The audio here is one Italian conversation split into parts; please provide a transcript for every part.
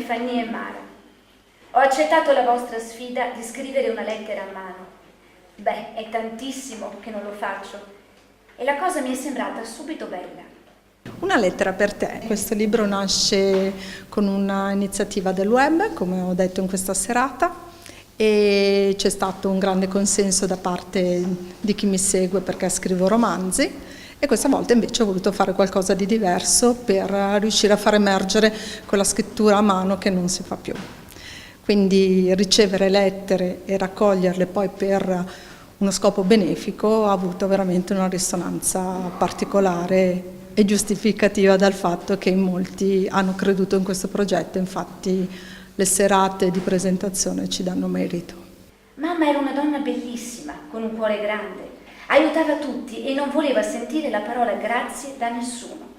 Fanny e Mara. Ho accettato la vostra sfida di scrivere una lettera a mano. Beh, è tantissimo che non lo faccio e la cosa mi è sembrata subito bella. Una lettera per te. Questo libro nasce con una iniziativa del web, come ho detto in questa serata, e c'è stato un grande consenso da parte di chi mi segue perché scrivo romanzi. E questa volta invece ho voluto fare qualcosa di diverso per riuscire a far emergere quella scrittura a mano che non si fa più. Quindi ricevere lettere e raccoglierle poi per uno scopo benefico ha avuto veramente una risonanza particolare e giustificativa dal fatto che in molti hanno creduto in questo progetto, infatti le serate di presentazione ci danno merito. Mamma era una donna bellissima, con un cuore grande. Aiutava tutti e non voleva sentire la parola grazie da nessuno.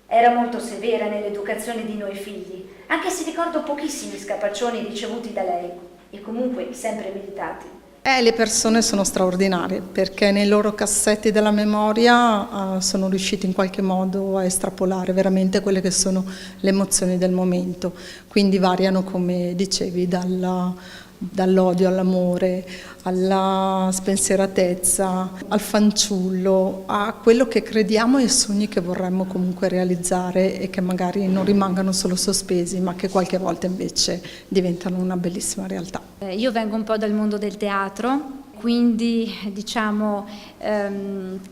Era molto severa nell'educazione di noi figli, anche se ricordo pochissimi scapaccioni ricevuti da lei, e comunque sempre meritati. Le persone sono straordinarie perché nei loro cassetti della memoria sono riusciti in qualche modo a estrapolare veramente quelle che sono le emozioni del momento. Quindi variano, come dicevi, dall'odio all'amore, alla spensieratezza, al fanciullo, a quello che crediamo e ai sogni che vorremmo comunque realizzare e che magari non rimangano solo sospesi, ma che qualche volta invece diventano una bellissima realtà. Io vengo un po' dal mondo del teatro, quindi diciamo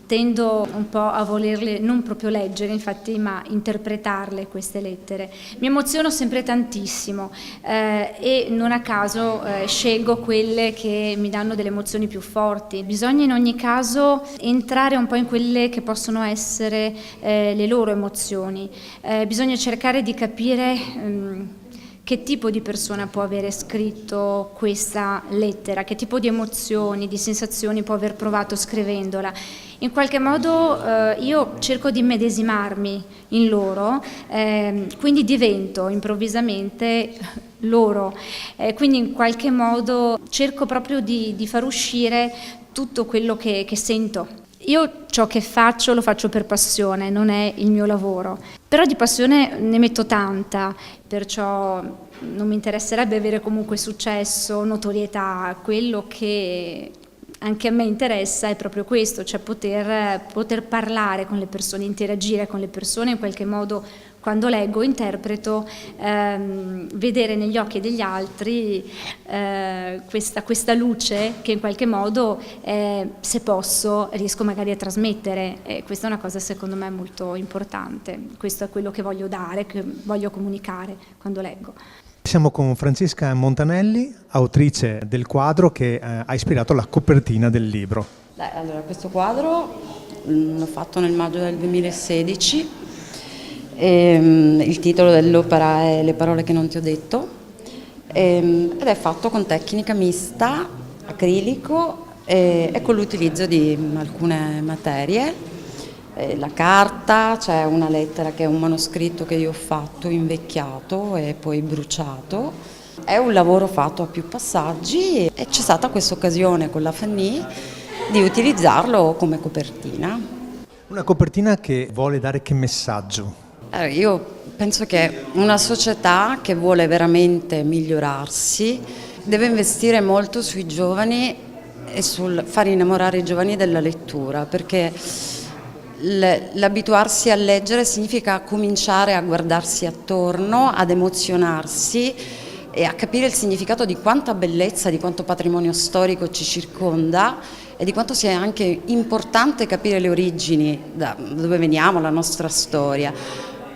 tendo un po' a volerle non proprio leggere, infatti, ma interpretarle queste lettere. Mi emoziono sempre tantissimo e non a caso scelgo quelle che mi danno delle emozioni più forti. Bisogna in ogni caso entrare un po' in quelle che possono essere le loro emozioni. Bisogna cercare di capire che tipo di persona può avere scritto questa lettera, che tipo di emozioni, di sensazioni può aver provato scrivendola. In qualche modo io cerco di immedesimarmi in loro, quindi divento improvvisamente loro, quindi in qualche modo cerco proprio di far uscire tutto quello che sento. Io ciò che faccio lo faccio per passione, non è il mio lavoro, però di passione ne metto tanta, perciò non mi interesserebbe avere comunque successo, notorietà. Quello che anche a me interessa è proprio questo, cioè poter parlare con le persone, interagire con le persone in qualche modo. Quando leggo, interpreto, vedere negli occhi degli altri questa luce che in qualche modo, se posso, riesco magari a trasmettere. E questa è una cosa secondo me molto importante. Questo è quello che voglio dare, che voglio comunicare quando leggo. Siamo con Francesca Montanelli, autrice del quadro che ha ispirato la copertina del libro. Allora, questo quadro l'ho fatto nel maggio del 2016. Il titolo dell'opera è Le parole che non ti ho detto ed è fatto con tecnica mista, acrilico e con l'utilizzo di alcune materie, la carta, c'è una lettera che è un manoscritto che io ho fatto, invecchiato e poi bruciato. È un lavoro fatto a più passaggi e c'è stata questa occasione con la Fanny di utilizzarlo come copertina. Una copertina che vuole dare che messaggio? Io penso che una società che vuole veramente migliorarsi deve investire molto sui giovani e sul far innamorare i giovani della lettura, perché l'abituarsi a leggere significa cominciare a guardarsi attorno, ad emozionarsi e a capire il significato di quanta bellezza, di quanto patrimonio storico ci circonda e di quanto sia anche importante capire le origini, da dove veniamo, la nostra storia.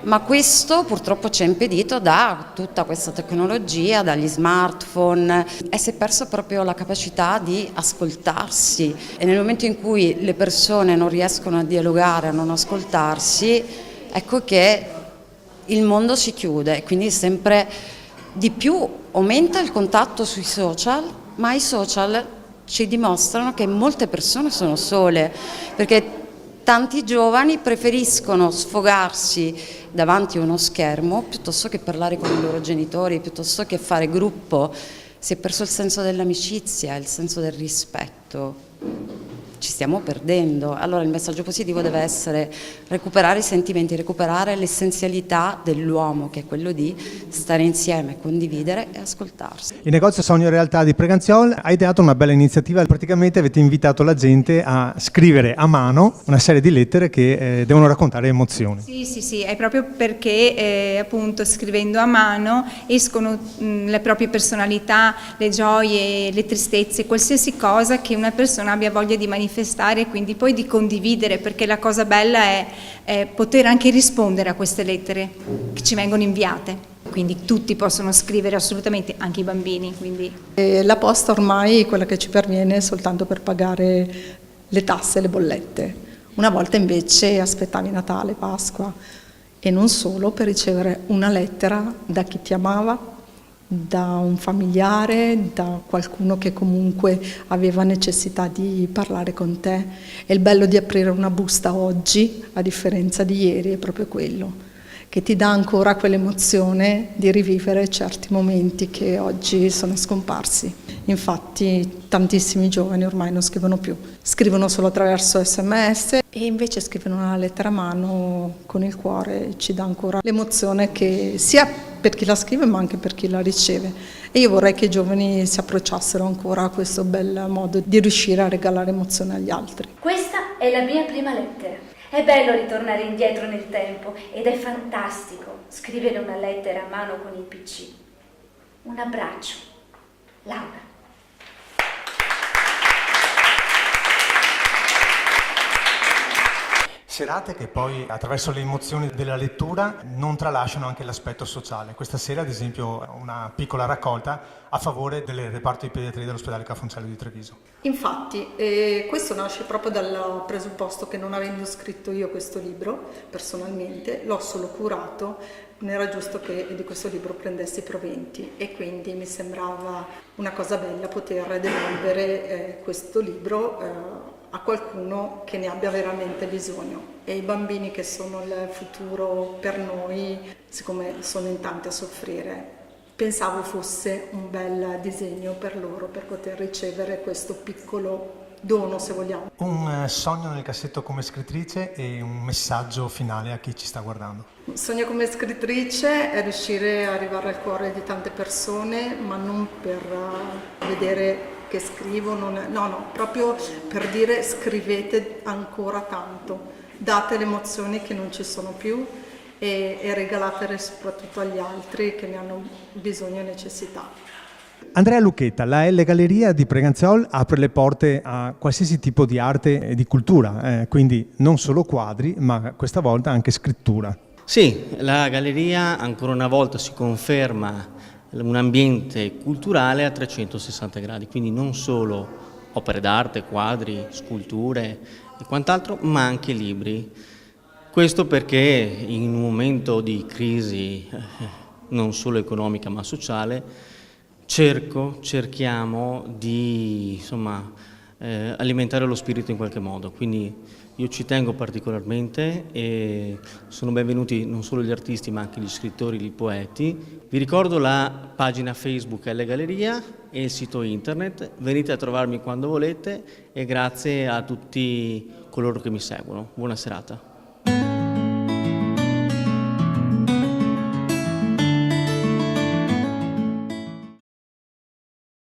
Ma questo purtroppo ci è impedito da tutta questa tecnologia, dagli smartphone, e si è persa proprio la capacità di ascoltarsi. E nel momento in cui le persone non riescono a dialogare, a non ascoltarsi, ecco che il mondo si chiude, quindi sempre di più aumenta il contatto sui social, ma i social ci dimostrano che molte persone sono sole, perché tanti giovani preferiscono sfogarsi davanti a uno schermo piuttosto che parlare con i loro genitori, piuttosto che fare gruppo. Si è perso il senso dell'amicizia, il senso del rispetto. ci stiamo perdendo. Allora il messaggio positivo deve essere recuperare i sentimenti, recuperare l'essenzialità dell'uomo, che è quello di stare insieme, condividere e ascoltarsi. Il negozio Sogno Realtà di Preganziol ha ideato una bella iniziativa, praticamente avete invitato la gente a scrivere a mano una serie di lettere che devono raccontare emozioni. Sì, è proprio perché appunto scrivendo a mano escono le proprie personalità, le gioie, le tristezze, qualsiasi cosa che una persona abbia voglia di manifestare e quindi poi di condividere, perché la cosa bella è poter anche rispondere a queste lettere che ci vengono inviate. Quindi tutti possono scrivere, assolutamente, anche i bambini. Quindi. La posta ormai è quella che ci perviene soltanto per pagare le tasse e le bollette. Una volta invece aspettavi Natale, Pasqua e non solo, per ricevere una lettera da chi ti amava, da un familiare, da qualcuno che comunque aveva necessità di parlare con te. E il bello di aprire una busta oggi, a differenza di ieri, è proprio quello, che ti dà ancora quell'emozione di rivivere certi momenti che oggi sono scomparsi. Infatti tantissimi giovani ormai non scrivono più, scrivono solo attraverso SMS e invece scrivono una lettera a mano con il cuore, ci dà ancora l'emozione che sia per chi la scrive ma anche per chi la riceve. E io vorrei che i giovani si approcciassero ancora a questo bel modo di riuscire a regalare emozione agli altri. Questa è la mia prima lettera. È bello ritornare indietro nel tempo ed è fantastico scrivere una lettera a mano con il PC. Un abbraccio. Laura. Serate che poi attraverso le emozioni della lettura non tralasciano anche l'aspetto sociale. Questa sera ad esempio una piccola raccolta a favore del reparto di pediatria dell'ospedale Ca' Fonselo di Treviso. Infatti questo nasce proprio dal presupposto che, non avendo scritto io questo libro personalmente, l'ho solo curato, non era giusto che di questo libro prendessi proventi e quindi mi sembrava una cosa bella poter devolvere questo libro a qualcuno che ne abbia veramente bisogno. E i bambini, che sono il futuro per noi, siccome sono in tanti a soffrire, pensavo fosse un bel disegno per loro, per poter ricevere questo piccolo dono, se vogliamo. Un sogno nel cassetto come scrittrice e un messaggio finale a chi ci sta guardando. Il sogno come scrittrice è riuscire ad arrivare al cuore di tante persone, ma non per vedere che scrivo, no, proprio per dire: scrivete ancora tanto, date le emozioni che non ci sono più e regalatele soprattutto agli altri che ne hanno bisogno e necessità. Andrea Lucchetta, la L Galleria di Preganziol apre le porte a qualsiasi tipo di arte e di cultura, quindi non solo quadri, ma questa volta anche scrittura. Sì, la galleria ancora una volta si conferma un ambiente culturale a 360 gradi, quindi non solo opere d'arte, quadri, sculture e quant'altro, ma anche libri. Questo perché in un momento di crisi non solo economica ma sociale cerchiamo di alimentare lo spirito in qualche modo, quindi io ci tengo particolarmente e sono benvenuti non solo gli artisti ma anche gli scrittori, i poeti. Vi ricordo la pagina Facebook L Galleria e il sito internet, venite a trovarmi quando volete e grazie a tutti coloro che mi seguono. Buona serata.